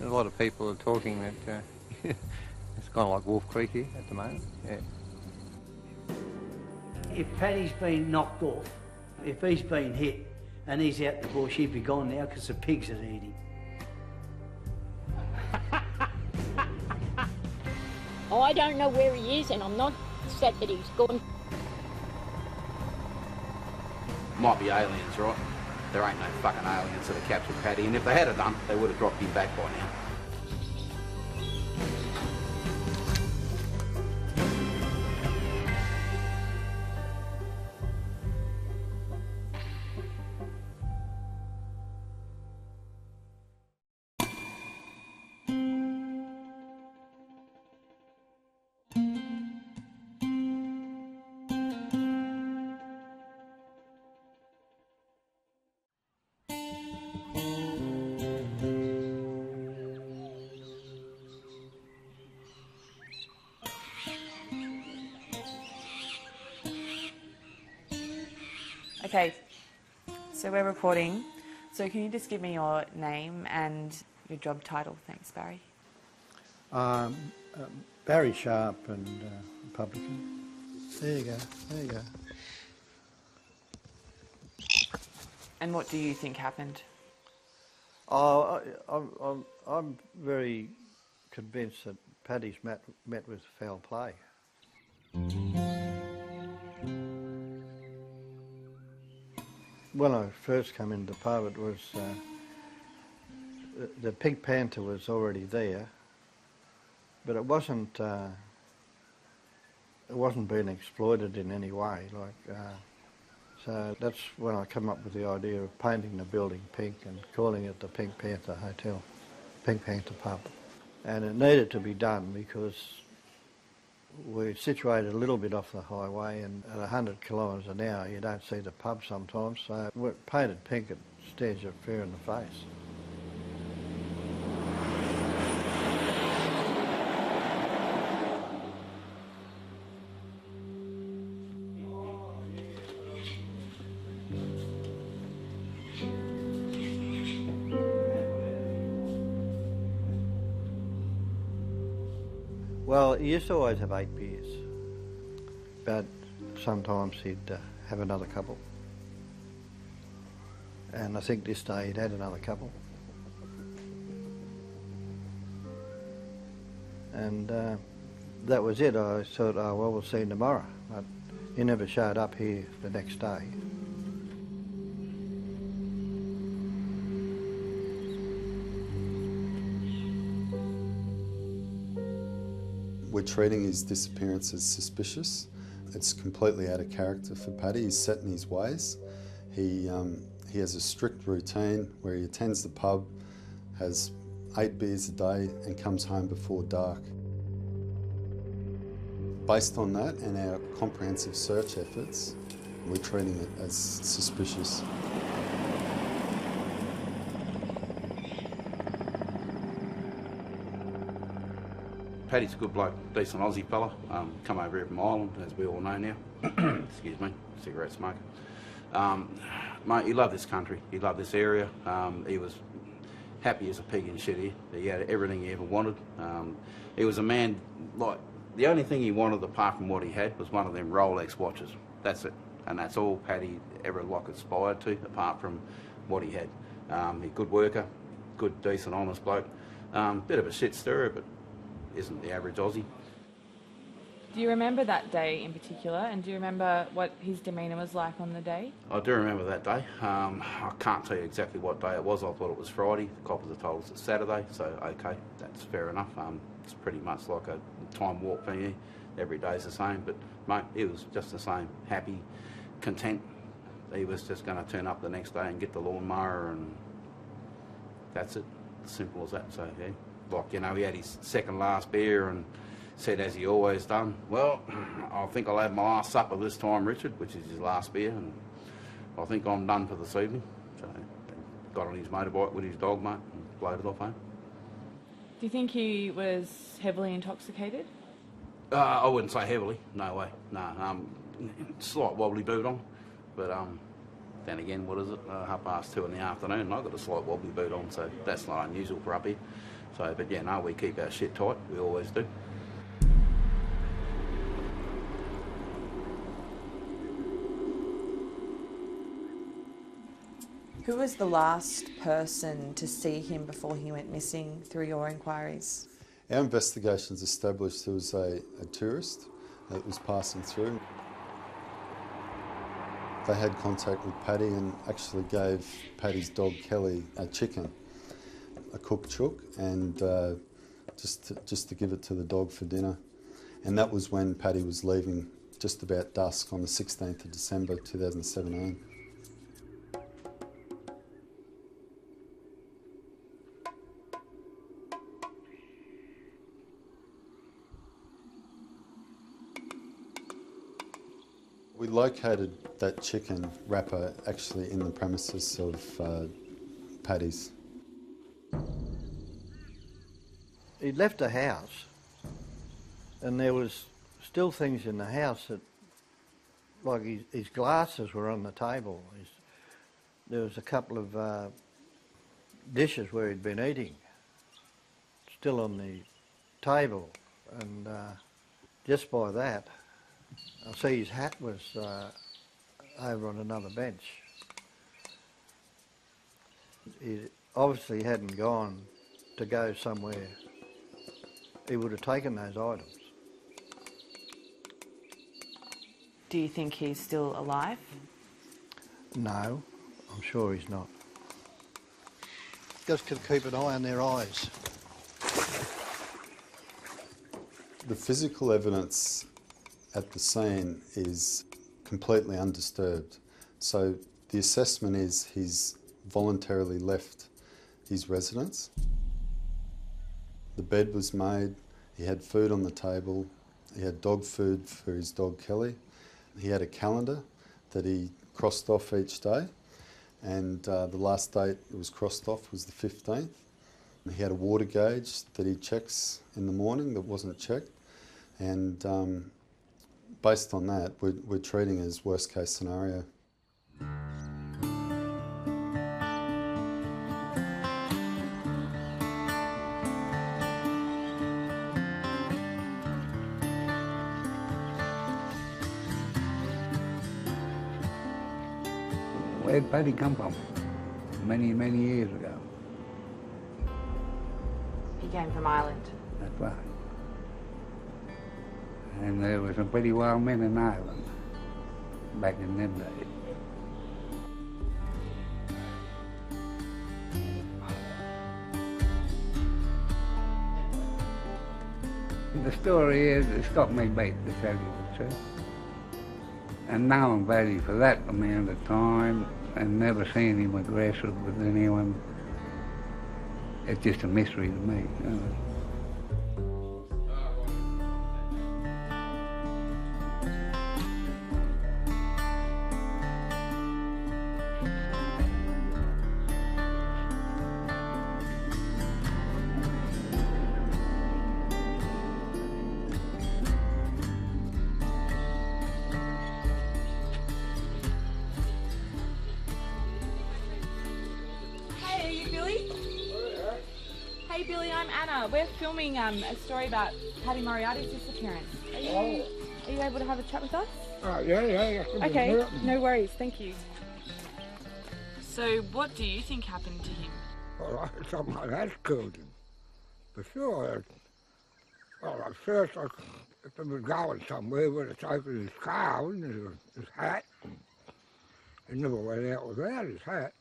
A lot of people are talking that it's kind of like Wolf Creek here at the moment. Yeah. If Paddy's been knocked off, if he's been hit and he's out the bush, he'd be gone now because the pigs would eat him. Oh, I don't know where he is, and I'm not sad that he's gone. Might be aliens, right? There ain't no fucking aliens that have captured Paddy, and if they had have done, they would have dropped him back by now. Okay, so we're recording. So can you just give me your name and your job title? Thanks, Barry. Barry Sharpe and Publican. There you go, there you go. And what do you think happened? Oh, I'm very convinced that Paddy's met with foul play. When I first came into the pub, it was the pink Panther was already there, but it wasn't being exploited in any way. So that's when I come up with the idea of painting the building pink and calling it the Pink Panther Hotel, Pink Panther Pub, and it needed to be done because we're situated a little bit off the highway, and at 100 kilometres an hour you don't see the pub sometimes, so we're painted pink, it stares you fair in the face. Well, he used to always have 8 beers, but sometimes he'd have another couple. And I think this day he'd had another couple. And that was it. I thought, oh, well, we'll see him tomorrow. But he never showed up here the next day. We're treating his disappearance as suspicious. It's completely out of character for Paddy. He's set in his ways. He has a strict routine where he attends the pub, has 8 beers a day and comes home before dark. Based on that and our comprehensive search efforts, we're treating it as suspicious. Paddy's a good bloke, decent Aussie fella. Come over here from Ireland, as we all know now. Excuse me, cigarette smoker. Mate, he loved this country, he loved this area. He was happy as a pig in shit here. He had everything he ever wanted. He was a man, like, the only thing he wanted apart from what he had was one of them Rolex watches. That's it. And that's all Paddy ever aspired to, apart from what he had. He's a good worker, good, decent, honest bloke. Bit of a shit stirrer, but isn't the average Aussie. Do you remember that day in particular, and do you remember what his demeanour was like on the day? I do remember that day. I can't tell you exactly what day it was. I thought it was Friday. The coppers have told us it's Saturday, so okay, that's fair enough. It's pretty much like a time warp for you. Every day's the same, but mate, it was just the same. Happy, content. He was just going to turn up the next day and get the lawnmower, and that's it. Simple as that. So yeah. Like, you know, he had his second last beer and said, as he always done, well, I think I'll have my last supper this time, Richard, which is his last beer, and I think I'm done for this evening. So got on his motorbike with his dog, mate, and floated off home. Do you think he was heavily intoxicated? I wouldn't say heavily, no way. No, slight wobbly boot on, but then again, what is it, 2:30 in the afternoon, and I've got a slight wobbly boot on, so that's not unusual for up here. So, but yeah, no, we keep our shit tight. We always do. Who was the last person to see him before he went missing through your inquiries? Our investigations established there was a tourist that was passing through. They had contact with Paddy and actually gave Paddy's dog Kellie a chicken, a cooked chook, and just to give it to the dog for dinner. And that was when Paddy was leaving just about dusk on the 16th of December 2017. We located that chicken wrapper actually in the premises of Paddy's. He'd left the house and there was still things in the house that, like his glasses were on the table. There was a couple of dishes where he'd been eating still on the table, and just by that I see his hat was over on another bench. He obviously hadn't gone to go somewhere. He would have taken those items. Do you think he's still alive? No, I'm sure he's not. Just to keep an eye on their eyes. The physical evidence at the scene is completely undisturbed. So the assessment is he's voluntarily left his residence. The bed was made, he had food on the table, he had dog food for his dog Kellie. He had a calendar that he crossed off each day, and the last date it was crossed off was the 15th. He had a water gauge that he checks in the morning that wasn't checked, and based on that, we're treating it as worst case scenario. Where'd Paddy come from? Many, many years ago. He came from Ireland. That's right. And there were some pretty wild men in Ireland back in them days. The story is, it stopped me bait, to tell you the truth. And now I'm ready for that amount of time and never seen him aggressive with anyone. It's just a mystery to me. You know? Hey Billy, I'm Anna. We're filming a story about Paddy Moriarty's disappearance. Are you able to have a chat with us? Yeah. Okay, no worries, thank you. So what do you think happened to him? Well, something like that killed him, for sure. Well, at first, if he was going somewhere, would have taken his car and his hat. He never went out without his hat.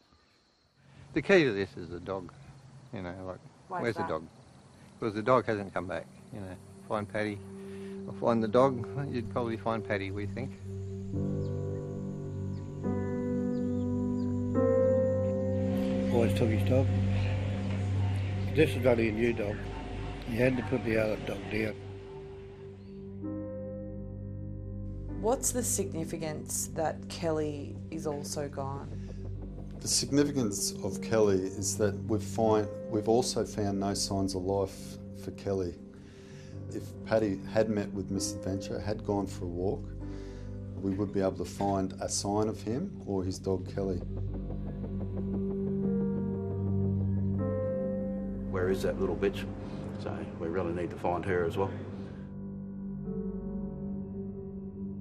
The key to this is the dog. You know, like, where's the dog? Because the dog hasn't come back. You know, find Paddy or find the dog. You'd probably find Paddy, we think. Always took his dog. This is only a new dog. You had to put the other dog down. What's the significance that Kellie is also gone? The significance of Kellie is that we've also found no signs of life for Kellie. If Paddy had met with misadventure, had gone for a walk, we would be able to find a sign of him or his dog Kellie. where is that little bitch? So we really need to find her as well.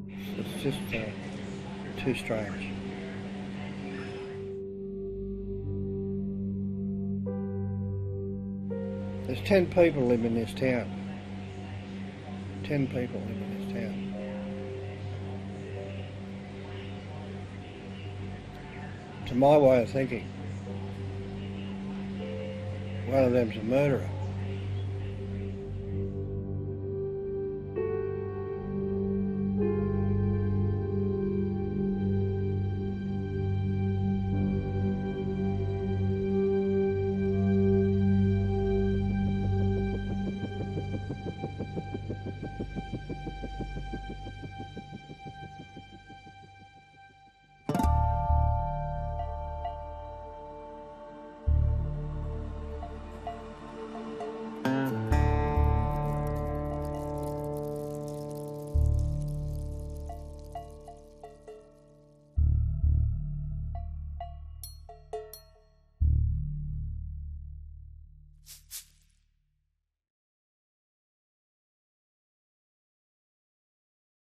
It's just too strange. There's 10 people live in this town. 10 people live in this town. To my way of thinking, one of them's a murderer.